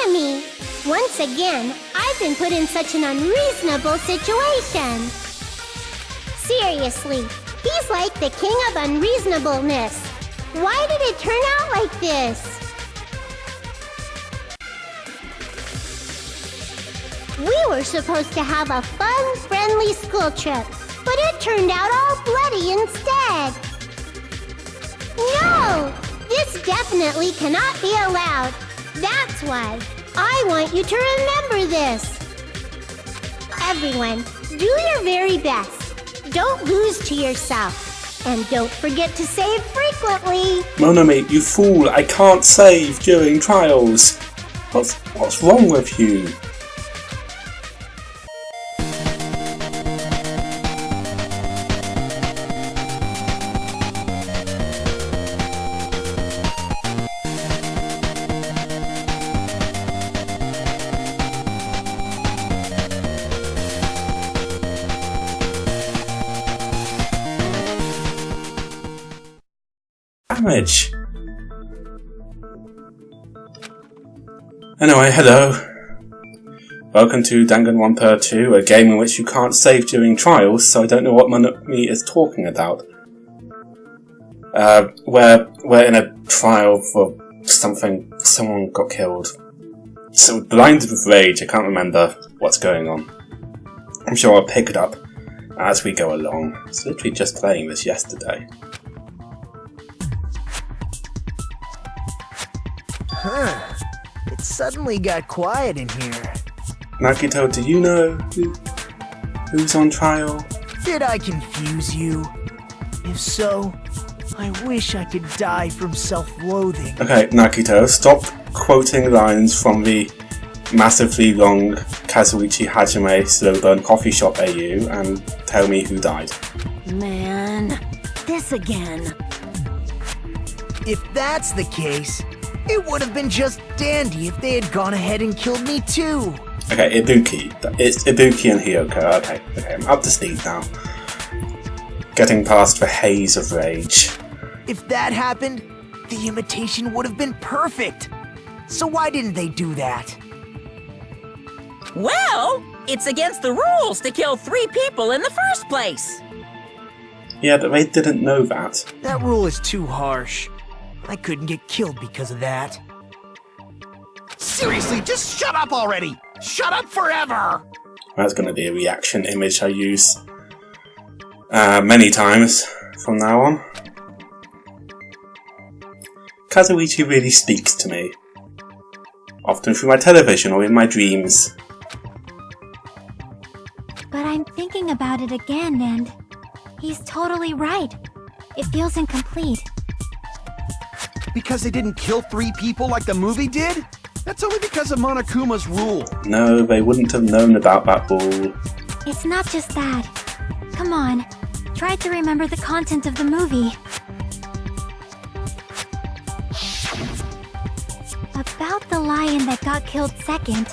enemy. Once again, I've been put in such an unreasonable situation. Seriously, he's like the king of unreasonableness. Why did it turn out like this? We were supposed to have a fun, friendly school trip, but it turned out all bloody instead. No! This definitely cannot be allowed. That's why I want you to remember this. Everyone, do your very best. Don't lose to yourself. And don't forget to save frequently. Monami, you fool! I can't save during trials. What's wrong with you? Damage. Anyway, hello. Welcome to Danganronpa 2, a game in which you can't save during trials, so I don't know what Monokuma is talking about. We're in a trial for something. Someone got killed. So blinded with rage, I can't remember what's going on. I'm sure I'll pick it up as we go along. I was literally just playing this yesterday. Huh. It suddenly got quiet in here. Nakito, do you know who's on trial? Did I confuse you? If so, I wish I could die from self-loathing. Okay, Nakito, stop quoting lines from the massively long Kazuichi Hajime slow burn coffee shop AU and tell me who died. Man, this again. If that's the case, it would have been just dandy if they had gone ahead and killed me too. Okay, Ibuki. It's Ibuki and Hiyoko. Okay, I'm up to speed now. Getting past the haze of rage. If that happened, the imitation would have been perfect. So why didn't they do that? Well, it's against the rules to kill 3 people in the first place. Yeah, but they didn't know that. That rule is too harsh. I couldn't get killed because of that. Seriously, just shut up already! Shut up forever! That's going to be a reaction image I use many times from now on. Kazuichi really speaks to me. Often through my television or in my dreams. But I'm thinking about it again and he's totally right. It feels incomplete. Because they didn't kill 3 people like the movie did? That's only because of Monokuma's rule. No, they wouldn't have known about that rule. It's not just that. Come on, try to remember the content of the movie. About the lion that got killed second.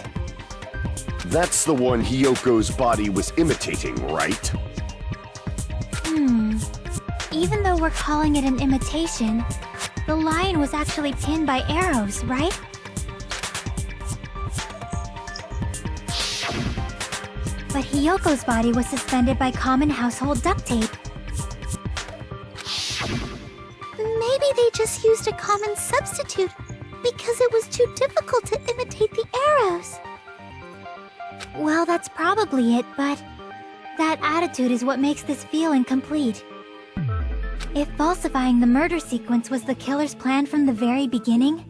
That's the one Hiyoko's body was imitating, right? Even though we're calling it an imitation, the lion was actually pinned by arrows, right? But Hiyoko's body was suspended by common household duct tape. Maybe they just used a common substitute because it was too difficult to imitate the arrows. Well, that's probably it, but that attitude is what makes this feel incomplete. If falsifying the murder sequence was the killer's plan from the very beginning,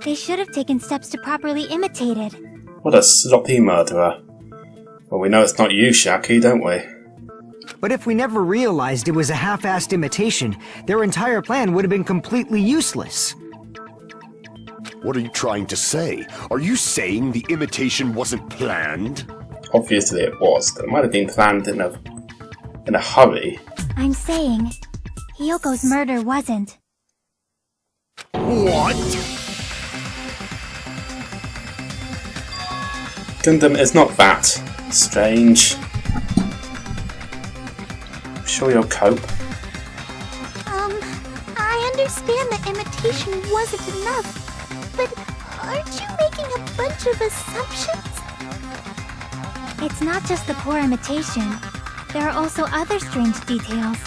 they should have taken steps to properly imitate it. What a sloppy murderer. Well, we know it's not you, Shaki, don't we? But if we never realized it was a half-assed imitation, their entire plan would have been completely useless. What are you trying to say? Are you saying the imitation wasn't planned? Obviously it was, but it might have been planned in a hurry. I'm saying, Hiyoko's murder wasn't. What? Gundam is not that strange. I'm sure you'll cope. I understand that imitation wasn't enough, but Aren't you making a bunch of assumptions? It's not just the poor imitation. There are also other strange details.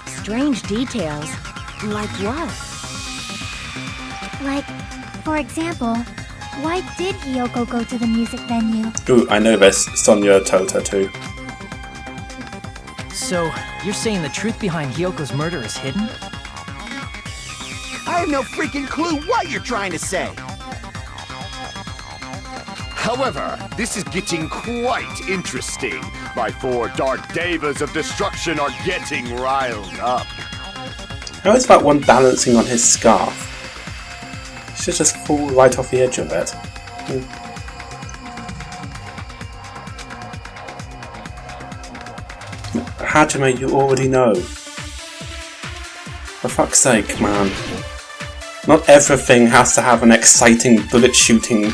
Strange details? Like what? Like, for example, why did Hiyoko go to the music venue? Ooh, I know this. Sonia told her to. So, you're saying the truth behind Hyoko's murder is hidden? I have no freaking clue what you're trying to say. However, this is getting quite interesting. My 4 dark devas of destruction are getting riled up. How is that one balancing on his scarf? He should just fall right off the edge of it. Hajime, you already know. For fuck's sake, man. Not everything has to have an exciting bullet shooting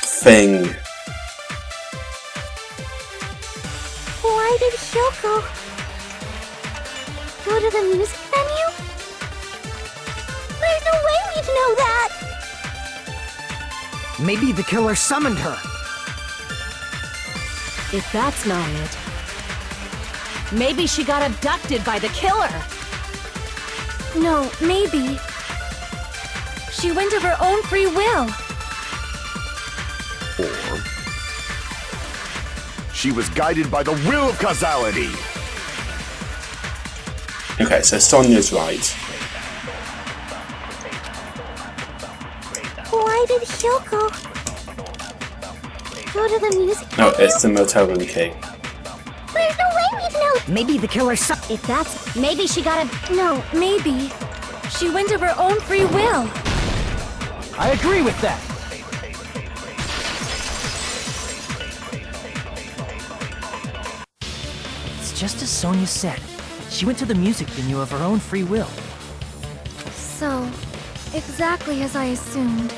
thing. Why did Hiyoko go to the music venue? There's no way we'd know that! Maybe the killer summoned her. If that's not it, maybe she got abducted by the killer. No, maybe. She went of her own free will. Or she was guided by the will of causality. Okay, so Sonia's right. Why did Hiyoko go to the music No, venue? it's the motel room key. There's no way we'd know. Maybe the killer If that's... maybe she got a... No, maybe. She went of her own free will. I agree with that. It's just as Sonia said. She went to the music venue of her own free will. So, exactly as I assumed.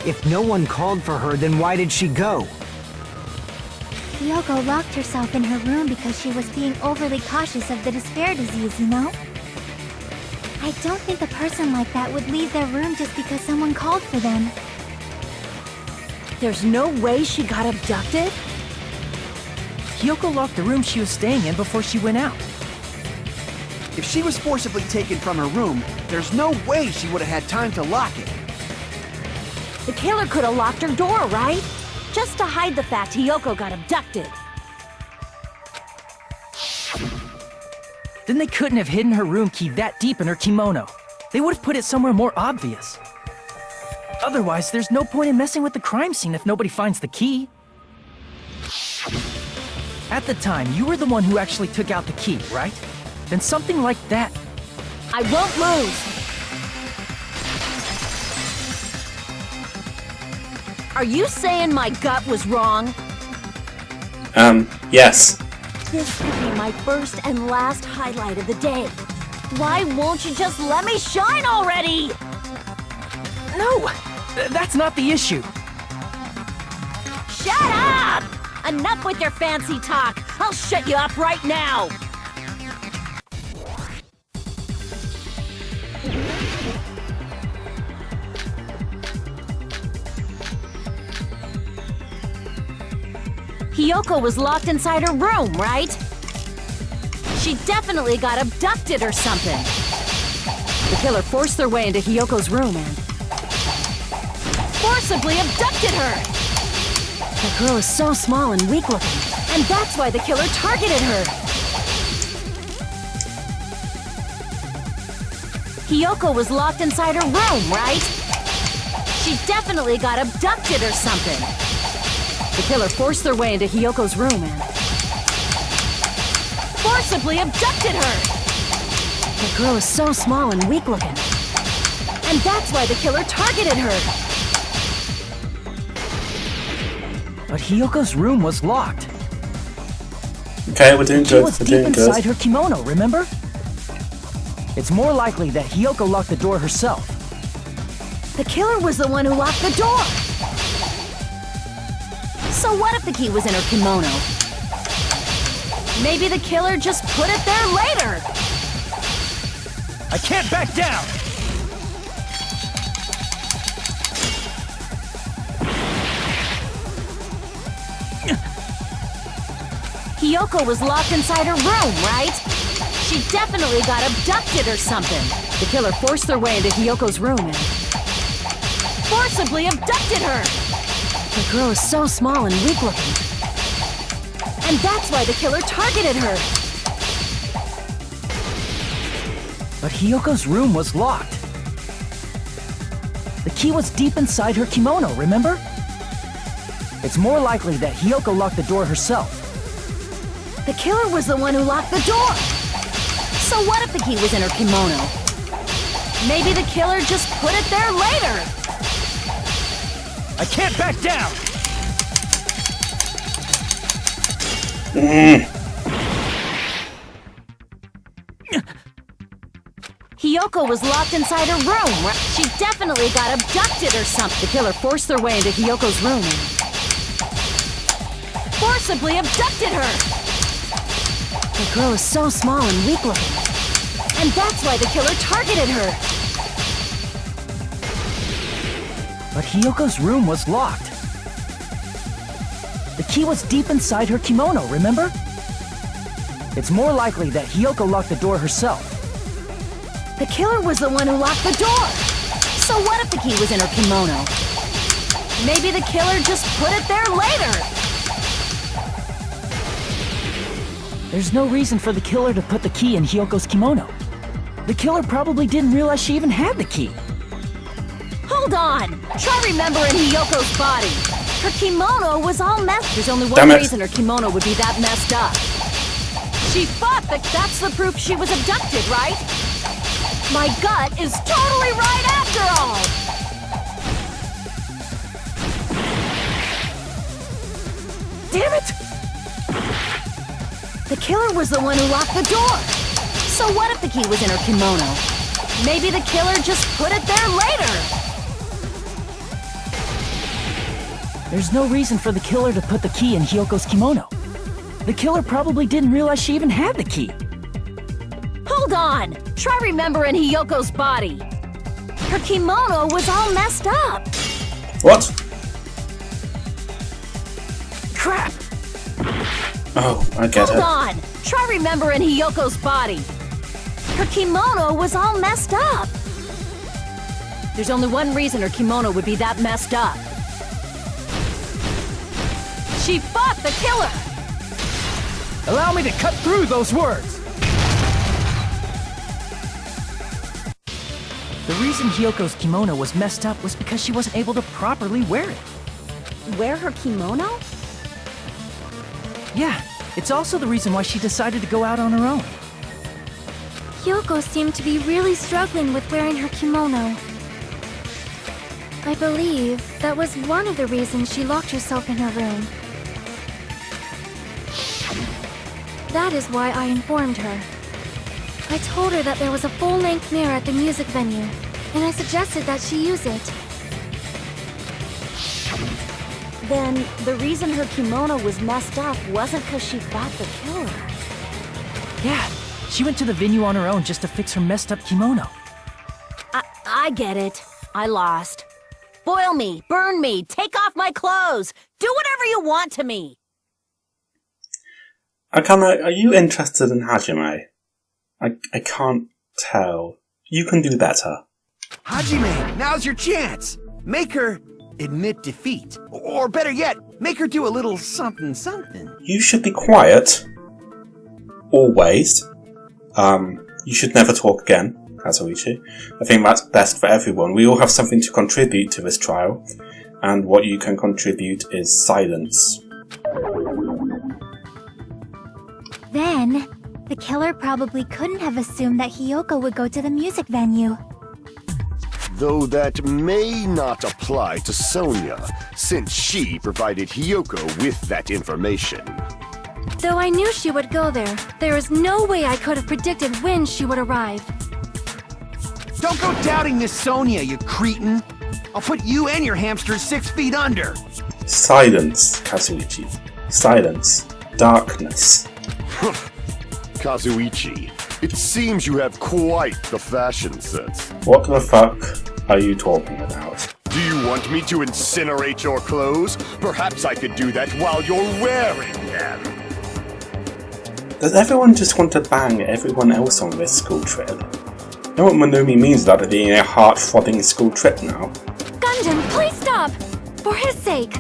If no one called for her, then why did she go? Hiyoko locked herself in her room because she was being overly cautious of the despair disease, you know? I don't think a person like that would leave their room just because someone called for them. There's no way she got abducted? Hiyoko locked the room she was staying in before she went out. If she was forcibly taken from her room, there's no way she would have had time to lock it. The killer could have locked her door, right? Just to hide the fact Hiyoko got abducted. Then they couldn't have hidden her room key that deep in her kimono. They would have put it somewhere more obvious. Otherwise, there's no point in messing with the crime scene if nobody finds the key. At the time, you were the one who actually took out the key, right? Then something like that. I won't lose! Are you saying my gut was wrong? Yes. This could be my first and last highlight of the day. Why won't you just let me shine already? No! That's not the issue. Shut up! Enough with your fancy talk. I'll shut you up right now. Hiyoko was locked inside her room, right? She definitely got abducted or something. The killer forced their way into Hiyoko's room and forcibly abducted her. The girl is so small and weak-looking, and that's why the killer targeted her. Hiyoko was locked inside her room, right? She definitely got abducted or something. The killer forced their way into Hiyoko's room and forcibly abducted her. The girl is so small and weak-looking, and that's why the killer targeted her. But Hiyoko's room was locked. Okay, we're doing She good. was We're deep doing inside good. her kimono, remember? It's more likely that Hiyoko locked the door herself. The killer was the one who locked the door. So what if the key was in her kimono? Maybe the killer just put it there later. I can't back down! Hiyoko was locked inside her room, right? She definitely got abducted or something. The killer forced their way into Hiyoko's room and forcibly abducted her. The girl is so small and weak-looking. And that's why the killer targeted her. But Hiyoko's room was locked. The key was deep inside her kimono, remember? It's more likely that Hiyoko locked the door herself. The killer was the one who locked the door. So what if the key was in her kimono? Maybe the killer just put it there later. I can't back down! Hiyoko was locked inside her room. She definitely got abducted or something. The killer forced their way into Hiyoko's room and forcibly abducted her. The girl is so small and weak-looking. And that's why the killer targeted her. But Hiyoko's room was locked. The key was deep inside her kimono, remember? It's more likely that Hiyoko locked the door herself. The killer was the one who locked the door. So what if the key was in her kimono? Maybe the killer just put it there later. There's no reason for the killer to put the key in Hiyoko's kimono. The killer probably didn't realize she even had the key. Hold on! Try remembering Hiyoko's body. Her kimono was all messed. There's only one Damn it. reason her kimono would be that messed up. She fought that's the proof she was abducted, right? My gut is totally right after all! Damn it! The killer was the one who locked the door. So what if the key was in her kimono? Maybe the killer just put it there later. There's no reason for the killer to put the key in Hiyoko's kimono. The killer probably didn't realize she even had the key. Hold on! Try remembering Hiyoko's body. Her kimono was all messed up. What? Crap! Oh, I get Hold it. on! Try remembering Hiyoko's body. Her kimono was all messed up. There's only one reason her kimono would be that messed up. She fought the killer! Allow me to cut through those words! The reason Hiyoko's kimono was messed up was because she wasn't able to properly wear it. Wear her kimono? Yeah, it's also the reason why she decided to go out on her own. Hiyoko seemed to be really struggling with wearing her kimono. I believe that was one of the reasons she locked herself in her room. That is why I informed her. I told her that there was a full-length mirror at the music venue, and I suggested that she use it. Then the reason her kimono was messed up wasn't because she fought the killer. Yeah, she went to the venue on her own just to fix her messed up kimono. I get it. I lost. Boil me, burn me, take off my clothes, do whatever you want to me. Akana, are you interested in Hajime? I can't tell. You can do better. Hajime, now's your chance. Make her admit defeat. Or better yet, make her do a little something something. You should be quiet. Always. You should never talk again, Kazuichi. I think that's best for everyone. We all have something to contribute to this trial, and what you can contribute is silence. Then, the killer probably couldn't have assumed that Hiyoko would go to the music venue. Though that may not apply to Sonia, since she provided Hiyoko with that information. Though I knew she would go there, there is no way I could have predicted when she would arrive. Don't go doubting Miss Sonia, you cretin. I'll put you and your hamsters 6 feet under. Silence, Kazuichi. Silence. Darkness. Kazuichi, it seems you have quite the fashion sense. What the fuck are you talking about? Do you want me to incinerate your clothes? Perhaps I could do that while you're wearing them. Does everyone just want to bang everyone else on this school trip? You know what Monomi means about it being a heart-throbbing school trip now? Gundam, please stop! For his sake!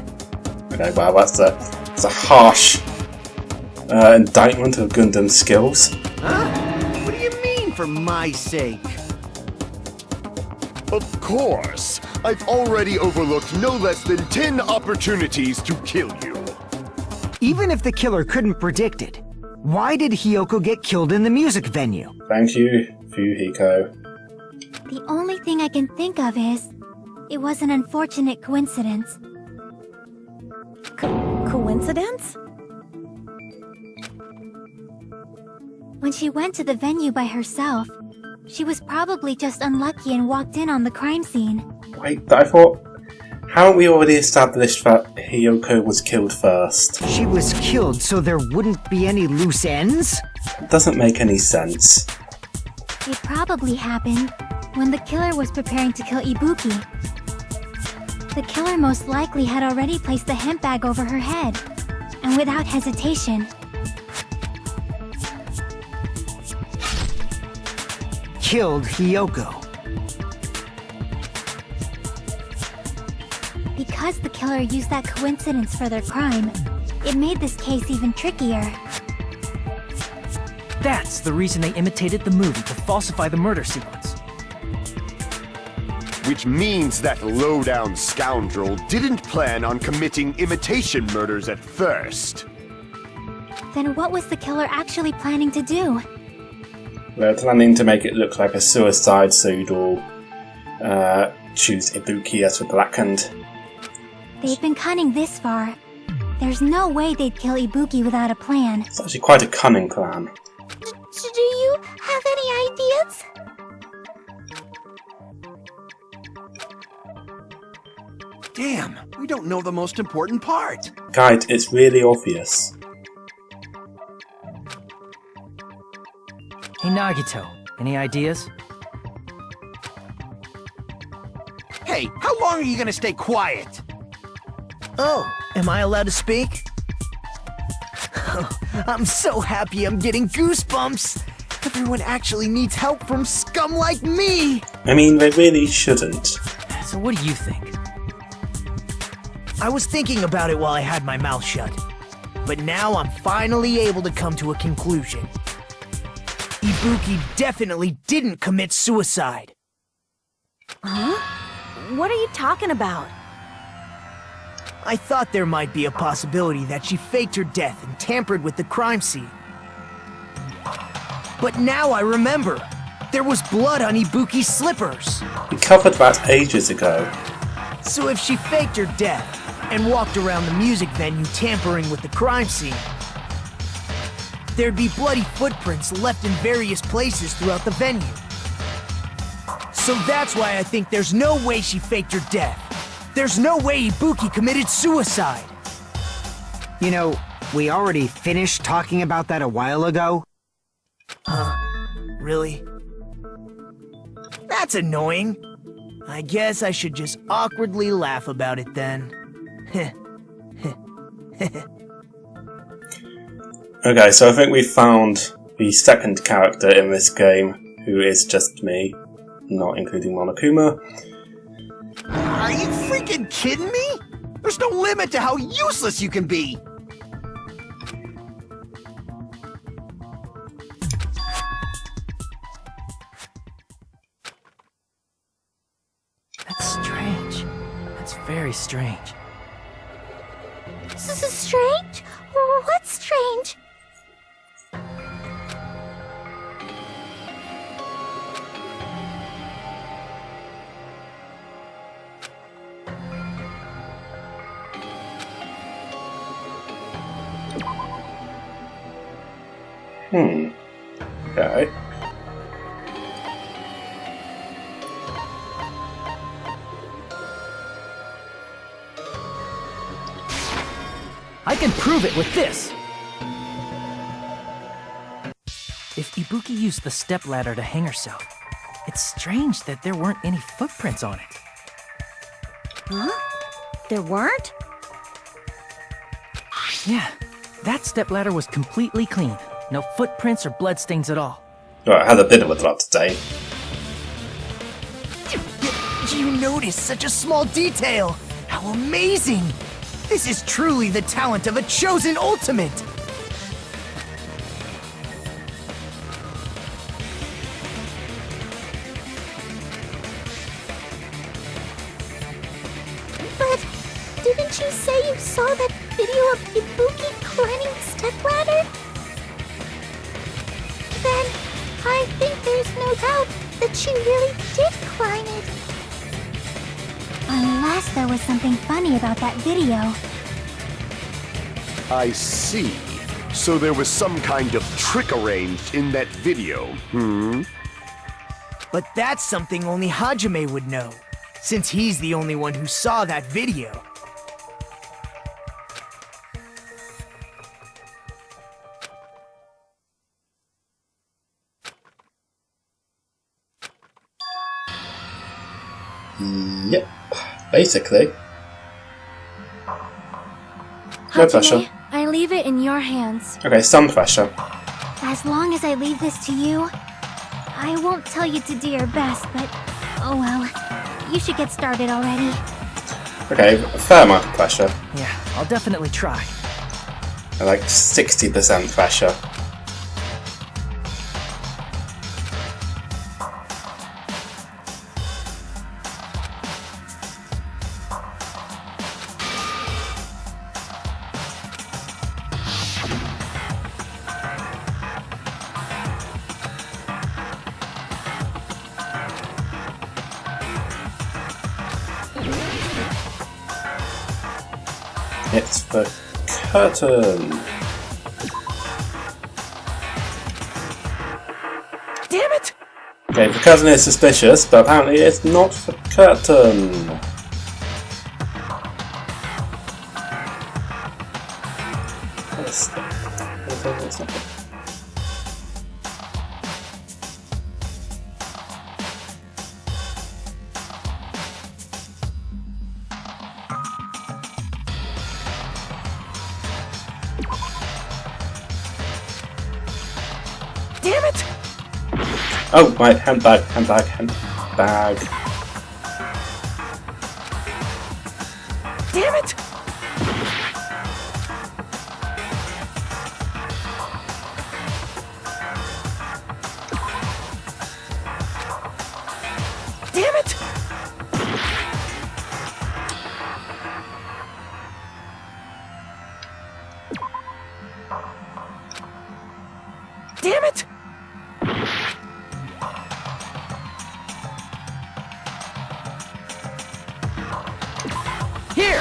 Okay, well, that's a harsh indictment of Gundam's skills. Huh? What do you mean, for my sake? Of course! I've already overlooked no less than 10 opportunities to kill you. Even if the killer couldn't predict it, why did Hiyoko get killed in the music venue? Thank you, Fuhiko. The only thing I can think of is, it was an unfortunate coincidence. Coincidence? When she went to the venue by herself, she was probably just unlucky and walked in on the crime scene. Wait, but I thought... Haven't we already established that Hiyoko was killed first? She was killed so there wouldn't be any loose ends? It doesn't make any sense. It probably happened when the killer was preparing to kill Ibuki. The killer most likely had already placed the hemp bag over her head, and without hesitation, killed Hiyoko. Because the killer used that coincidence for their crime, it made this case even trickier. That's the reason they imitated the movie to falsify the murder sequence. Which means that low-down scoundrel didn't plan on committing imitation murders at first. Then what was the killer actually planning to do? They're planning to make it look like a suicide, so you'd all choose Ibuki as the blackened. They've been cunning this far. There's no way they'd kill Ibuki without a plan. It's actually quite a cunning plan. Do you have any ideas? Damn, we don't know the most important part. Guide, it's really obvious. Hey Nagito, any ideas? Hey, how long are you gonna stay quiet? Oh, am I allowed to speak? I'm so happy I'm getting goosebumps! Everyone actually needs help from scum like me! I mean, they really shouldn't. So what do you think? I was thinking about it while I had my mouth shut. But now I'm finally able to come to a conclusion. Ibuki definitely didn't commit suicide. Huh? What are you talking about? I thought there might be a possibility that she faked her death and tampered with the crime scene. But now I remember. There was blood on Ibuki's slippers. We covered that ages ago. So if she faked her death and walked around the music venue tampering with the crime scene, there'd be bloody footprints left in various places throughout the venue. So that's why I think there's no way she faked her death. There's no way Ibuki committed suicide. You know, we already finished talking about that a while ago. Really? That's annoying. I guess I should just awkwardly laugh about it then. Okay, so I think we found the second character in this game, who is just me, not including Monokuma. Are you freaking kidding me? There's no limit to how useless you can be! That's strange. That's very strange. This is strange? What's strange? Okay. I can prove it with this! If Ibuki used the stepladder to hang herself, it's strange that there weren't any footprints on it. Huh? There weren't? Yeah, that stepladder was completely clean. No footprints or bloodstains at all. Right, I had a bit of a drop today. You notice such a small detail! How amazing! This is truly the talent of a chosen ultimate! But didn't you say you saw that video of Ibuki climbing the stepladder? Then I think there's no doubt that she really did climb it. Unless there was something funny about that video. I see. So there was some kind of trick arranged in that video, But that's something only Hajime would know, since he's the only one who saw that video. Yep, basically. No pressure. Hajime, I leave it in your hands. Okay, some pressure. As long as I leave this to you, I won't tell you to do your best, but oh well. You should get started already. Okay, a fair amount of pressure. Yeah, I'll definitely try. Like 60% pressure. It's the curtain. Damn it! Okay, the curtain is suspicious, but apparently it's not the curtain. Damn it! Oh, right, handbag, handbag, handbag. Damn it! Damn it! Damn it! Here!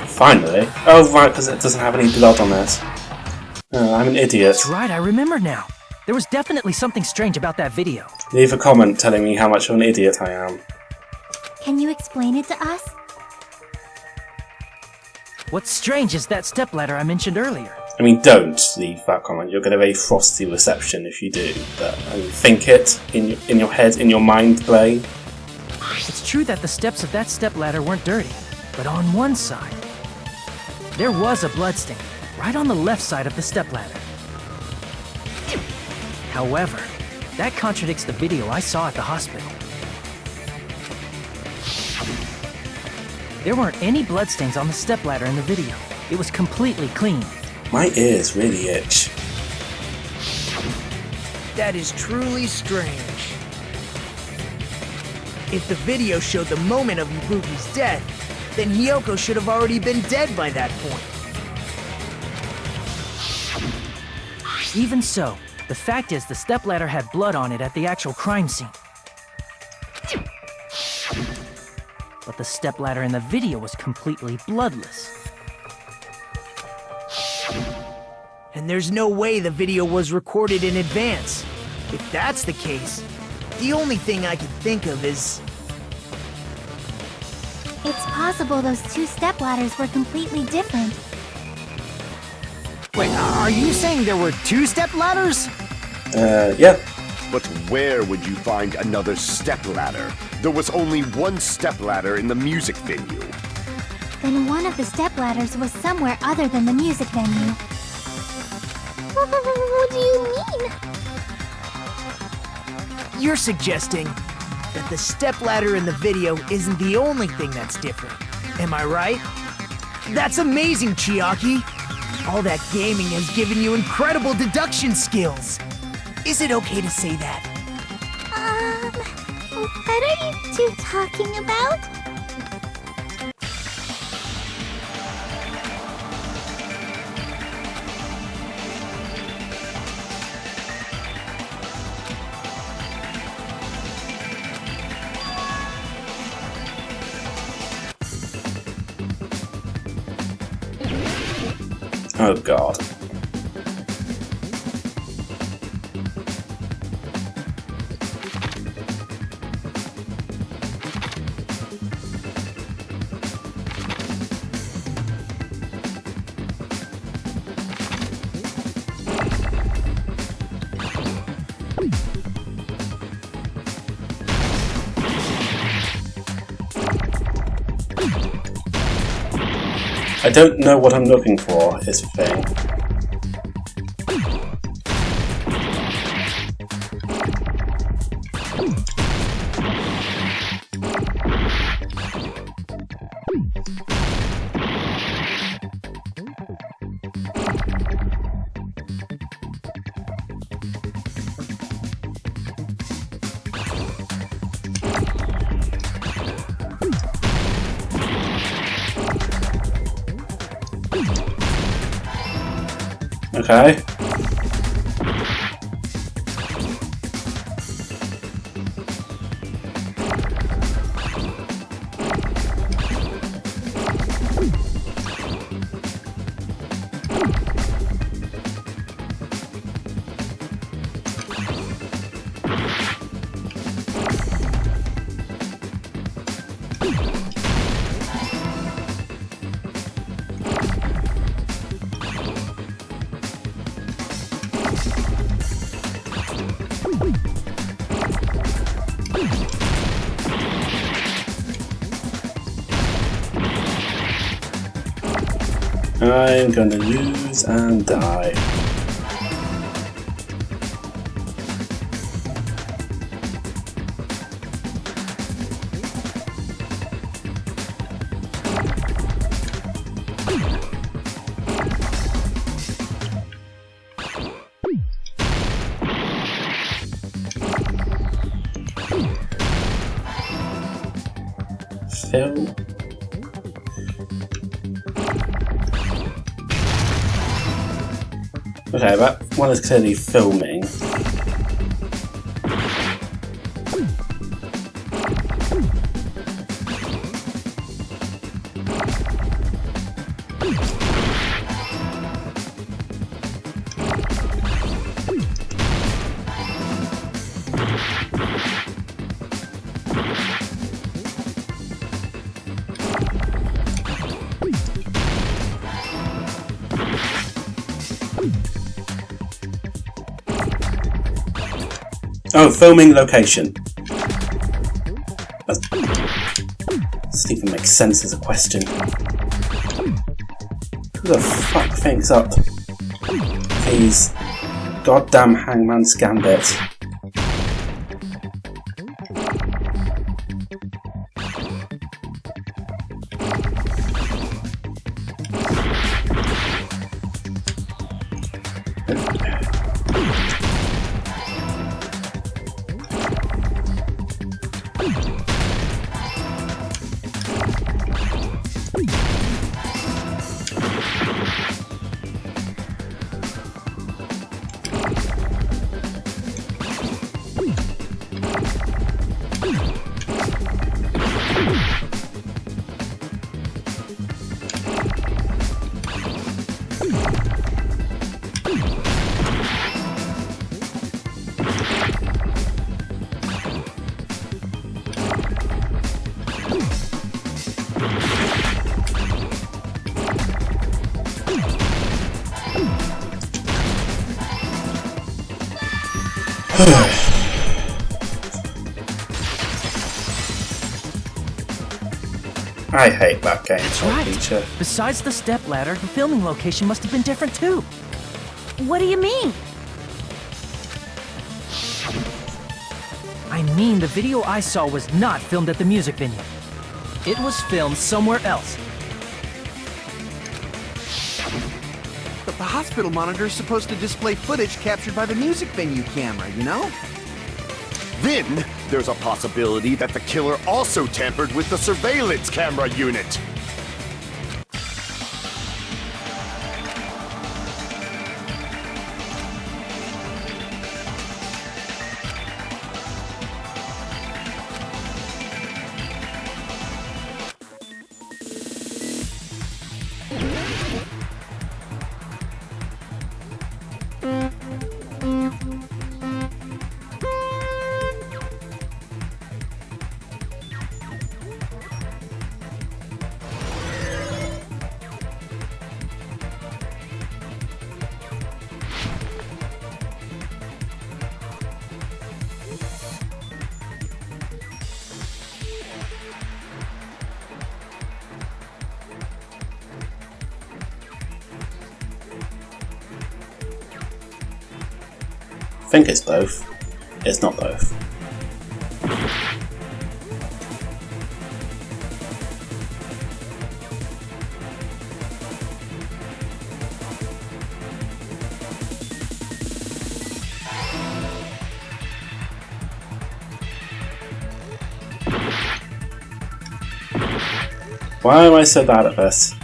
Finally. Oh, right, because it doesn't have any blood on it. Oh, I'm an idiot. That's right, I remember now. There was definitely something strange about that video. Leave a comment telling me how much of an idiot I am. Can you explain it to us? What's strange is that stepladder I mentioned earlier. I mean, don't leave that comment. You'll get a very frosty reception if you do. But I mean, think it in your head, in your mind, play. It's true that the steps of that stepladder weren't dirty, but on one side, there was a bloodstain, right on the left side of the stepladder. However, that contradicts the video I saw at the hospital. There weren't any bloodstains on the stepladder in the video. It was completely clean. My ears really itch. That is truly strange. If the video showed the moment of Ibuki's death, then Hiyoko should have already been dead by that point. Even so, the fact is the stepladder had blood on it at the actual crime scene. But the stepladder in the video was completely bloodless. And there's no way the video was recorded in advance. If that's the case, the only thing I can think of is... It's possible those two stepladders were completely different. Wait, are you saying there were two stepladders? Yeah. But where would you find another stepladder? There was only one stepladder in the music venue. Then one of the stepladders was somewhere other than the music venue. Would mean? You're suggesting that the stepladder in the video isn't the only thing that's different. Am I right? That's amazing, Chiaki! All that gaming has given you incredible deduction skills. Is it okay to say that? What are you two talking about? Oh god. I don't know what I'm looking for, is the thing. Okay. I'm gonna lose and die. Phil? Okay, that one is clearly filming. Oh, filming location. That doesn't even make sense as a question. Who the fuck thinks up these goddamn Hangman's Gambit? I hate that game, feature. Besides the stepladder, the filming location must have been different too. What do you mean? I mean, the video I saw was not filmed at the music venue. It was filmed somewhere else. But the hospital monitor is supposed to display footage captured by the music venue camera, you know? Then, there's a possibility that the killer also tampered with the surveillance camera unit. I think it's both. It's not both. Why am I so bad at this?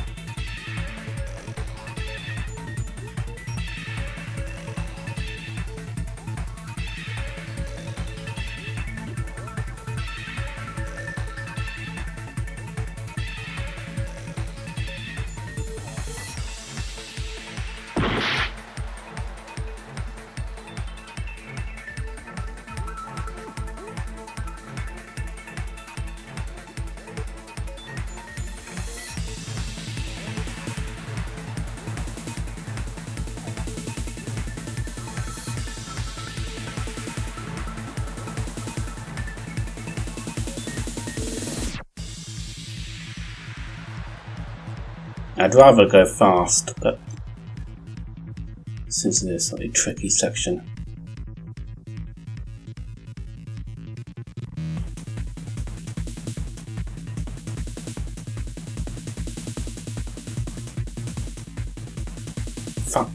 I'd rather go fast, but since it is a slightly tricky section. Fuck.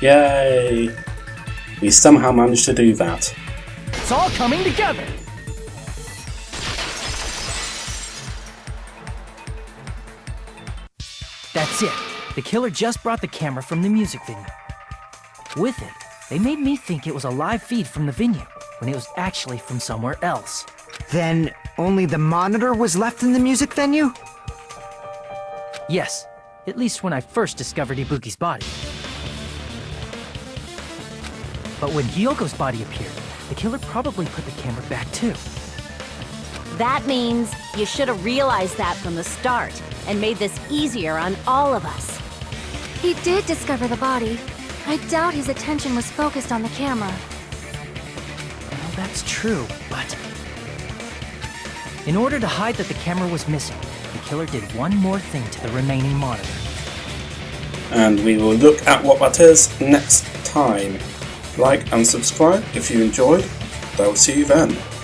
Yay! We somehow managed to do that. It's all coming together! That's it. The killer just brought the camera from the music venue. With it, they made me think it was a live feed from the venue, when it was actually from somewhere else. Then only the monitor was left in the music venue? Yes, at least when I first discovered Ibuki's body. But when Hyoko's body appeared, the killer probably put the camera back too. That means you should have realized that from the start and made this easier on all of us. He did discover the body. I doubt his attention was focused on the camera. Well, that's true, but... in order to hide that the camera was missing, the killer did one more thing to the remaining monitor. And we will look at what that is next time. Like and subscribe if you enjoyed, I will see you then.